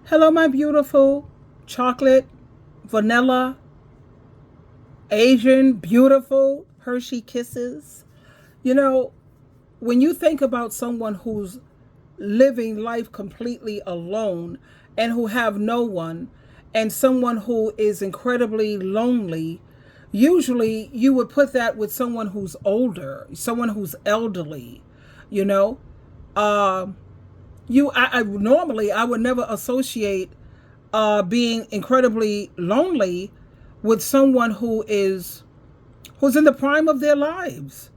Hello, my beautiful chocolate, vanilla, Asian, beautiful Hershey kisses. You know, when you think about someone who's living life completely alone and who have no one, and someone who is incredibly lonely, usually you would put that with someone who's older, someone who's elderly, you know. Uh, I normally I would never associate being incredibly lonely with someone who's in the prime of their lives.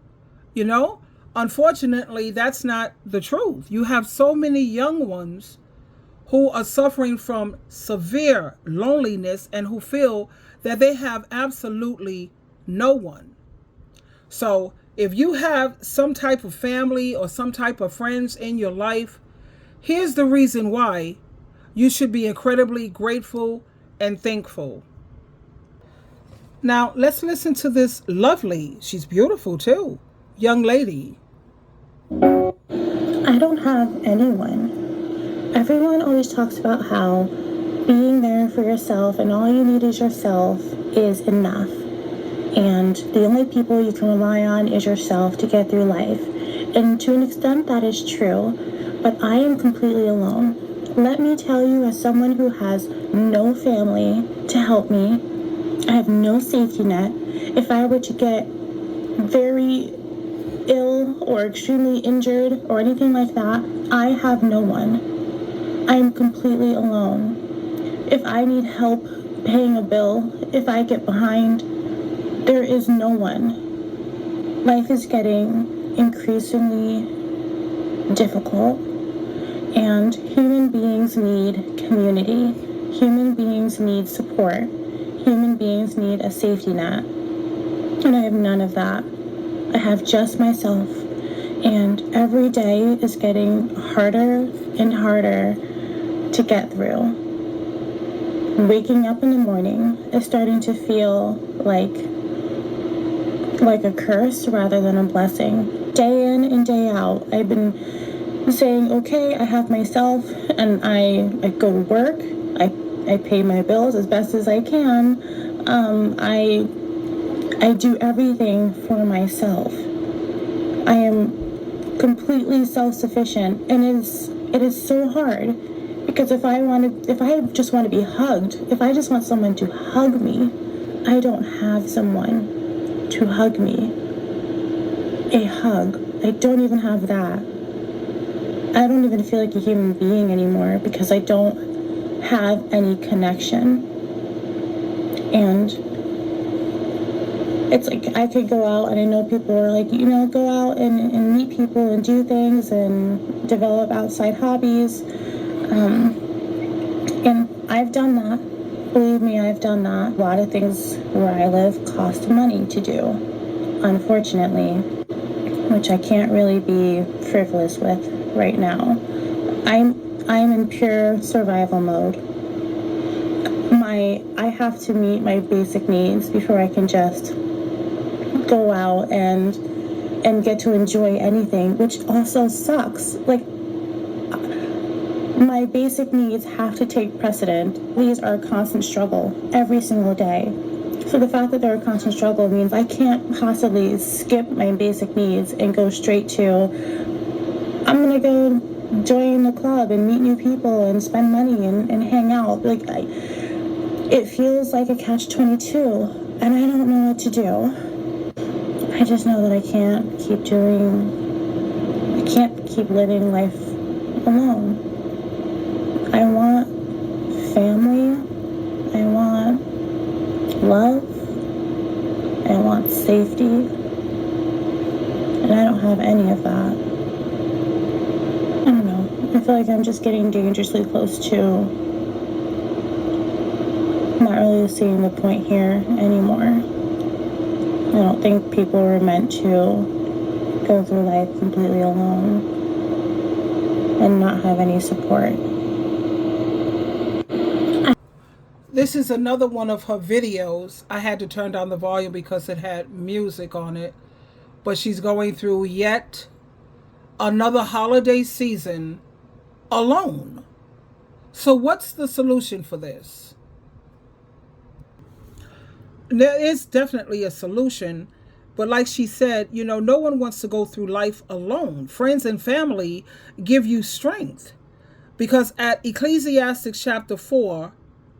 You know, unfortunately, that's not the truth. You have so many young ones who are suffering from severe loneliness and who feel that they have absolutely no one. So, if you have some type of family or some type of friends in your life, here's the reason why you should be incredibly grateful and thankful. Now, let's listen to this lovely, she's beautiful too, young lady. I don't have anyone. Everyone always talks about how being there for yourself and all you need is yourself is enough. And the only people you can rely on is yourself to get through life. And to an extent, that is true. But I am completely alone. Let me tell you, as someone who has no family to help me, I have no safety net. If I were to get very ill or extremely injured or anything like that, I have no one. I am completely alone. If I need help paying a bill, if I get behind, there is no one. Life is getting increasingly difficult, and human beings need community. Human beings need support. Human beings need a safety net. And I have none of that. I have just myself. And every day is getting harder and harder to get through. Waking up in the morning is starting to feel like a curse rather than a blessing. Day in and day out, I've been saying, okay, I have myself, and I go to work. I pay my bills as best as I can. I do everything for myself. I am completely self-sufficient, and it is so hard because if I just want to be hugged, if I just want someone to hug me, I don't have someone to hug me. A hug. I don't even have that. I don't even feel like a human being anymore because I don't have any connection. And it's like I could go out, and I know people are like, go out and meet people and do things and develop outside hobbies. And I've done that. Believe me, I've done that. A lot of things where I live cost money to do, unfortunately, which I can't really be frivolous with right now. I'm in pure survival mode. I have to meet my basic needs before I can just go out and get to enjoy anything, which also sucks. Like, my basic needs have to take precedent. These are a constant struggle every single day. So the fact that they're a constant struggle means I can't possibly skip my basic needs and go straight to, I'm gonna go join the club and meet new people and spend money and hang out. It feels like a catch-22, and I don't know what to do. I just know that I can't keep living life alone. I want family. I want love. I want safety. And I don't have any of that. I don't know. I feel like I'm just getting dangerously close to not really seeing the point here anymore. I don't think people were meant to go through life completely alone and not have any support. This is another one of her videos. I had to turn down the volume because it had music on it. But she's going through yet another holiday season alone. So what's the solution for this? There is definitely a solution, but like she said, no one wants to go through life alone. Friends and family give you strength. Because at Ecclesiastes chapter 4,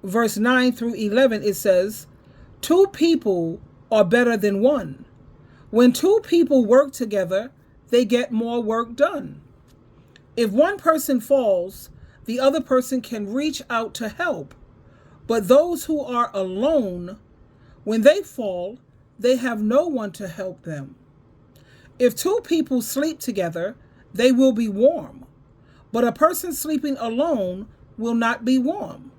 verse 9 through 11, it says, two people are better than one. When two people work together, they get more work done. If one person falls, the other person can reach out to help. But those who are alone, when they fall, they have no one to help them. If two people sleep together, they will be warm. But a person sleeping alone will not be warm.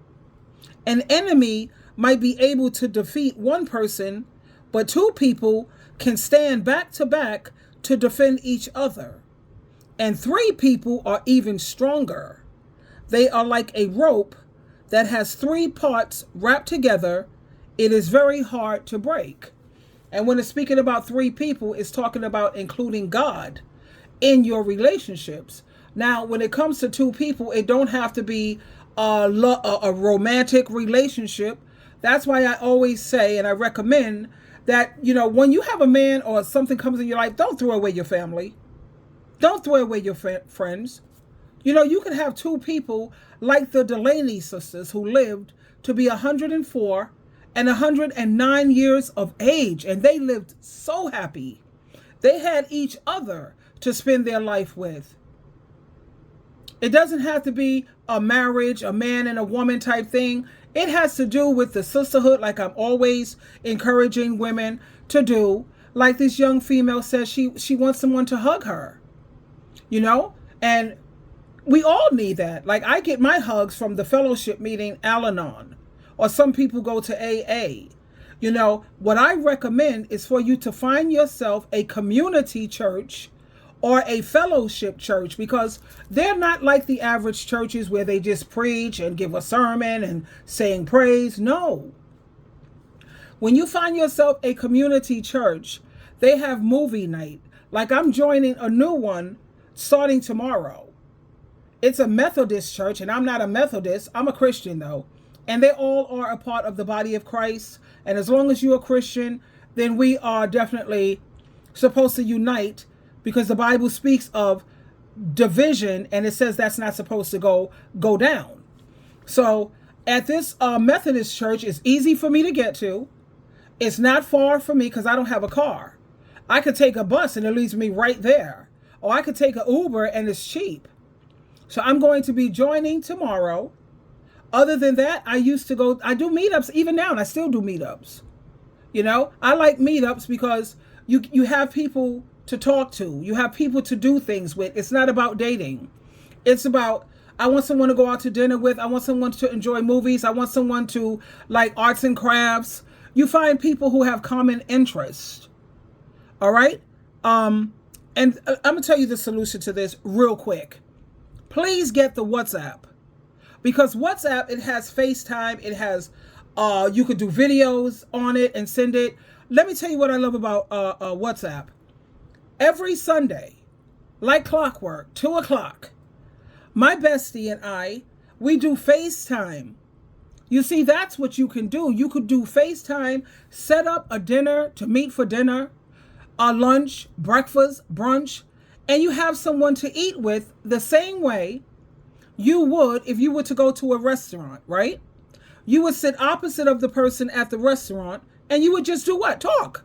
An enemy might be able to defeat one person, but two people can stand back to back to defend each other. And three people are even stronger. They are like a rope that has three parts wrapped together. It is very hard to break. And when it's speaking about three people, it's talking about including God in your relationships. Now, when it comes to two people, it don't have to be a romantic relationship. That's why I always say, and I recommend that, when you have a man or something comes in your life, don't throw away your family. Don't throw away your friends. You can have two people like the Delaney sisters who lived to be 104 and 109 years of age, and they lived so happy. They had each other to spend their life with. It doesn't have to be a marriage, a man and a woman type thing. It has to do with the sisterhood, like I'm always encouraging women to do. Like this young female says, she wants someone to hug her, and we all need that. Like I get my hugs from the fellowship meeting, Al-Anon, or some people go to AA. What I recommend is for you to find yourself a community church or a fellowship church, because they're not like the average churches where they just preach and give a sermon and sing praise. No. When you find yourself a community church, they have movie night. Like I'm joining a new one starting tomorrow. It's a Methodist church, and I'm not a Methodist. I'm a Christian though. And they all are a part of the body of Christ. And as long as you're a Christian, then we are definitely supposed to unite, because the Bible speaks of division, and it says that's not supposed to go down. So at this Methodist church, it's easy for me to get to. It's not far from me because I don't have a car. I could take a bus and it leads me right there. Or I could take an Uber and it's cheap. So I'm going to be joining tomorrow. Other than that, I do meetups even now, and I still do meetups. I like meetups because you have people to talk to. You have people to do things with. It's not about dating. It's about, I want someone to go out to dinner with. I want someone to enjoy movies. I want someone to like arts and crafts. You find people who have common interests. All right? And I'm going to tell you the solution to this real quick. Please get the WhatsApp. Because WhatsApp, it has FaceTime. It has, you could do videos on it and send it. Let me tell you what I love about WhatsApp. Every Sunday, like clockwork, 2 o'clock, my bestie and I, we do FaceTime. You see, that's what you can do. You could do FaceTime, set up a dinner to meet for dinner, a lunch, breakfast, brunch, and you have someone to eat with the same way you would if you were to go to a restaurant, right? You would sit opposite of the person at the restaurant and you would just do what? Talk.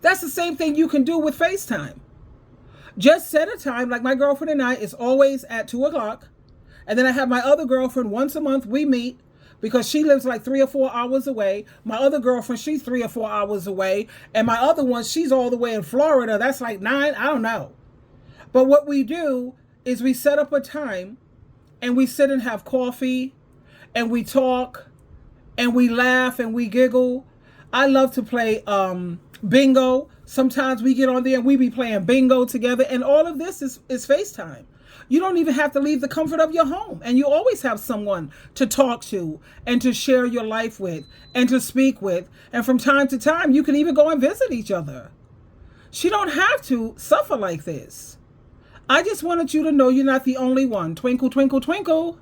That's the same thing you can do with FaceTime. Just set a time, like my girlfriend and I is always at 2 o'clock. And then I have my other girlfriend once a month, we meet because she lives like 3 or 4 hours away. My other girlfriend, she's 3 or 4 hours away. And my other one, she's all the way in Florida. That's like 9, I don't know. But what we do is we set up a time and we sit and have coffee and we talk and we laugh and we giggle. I love to play bingo. Sometimes we get on there and we be playing bingo together, and all of this is FaceTime. You don't even have to leave the comfort of your home, and you always have someone to talk to and to share your life with and to speak with. And from time to time, you can even go and visit each other. She don't have to suffer like this. I just wanted you to know you're not the only one. Twinkle, twinkle, twinkle.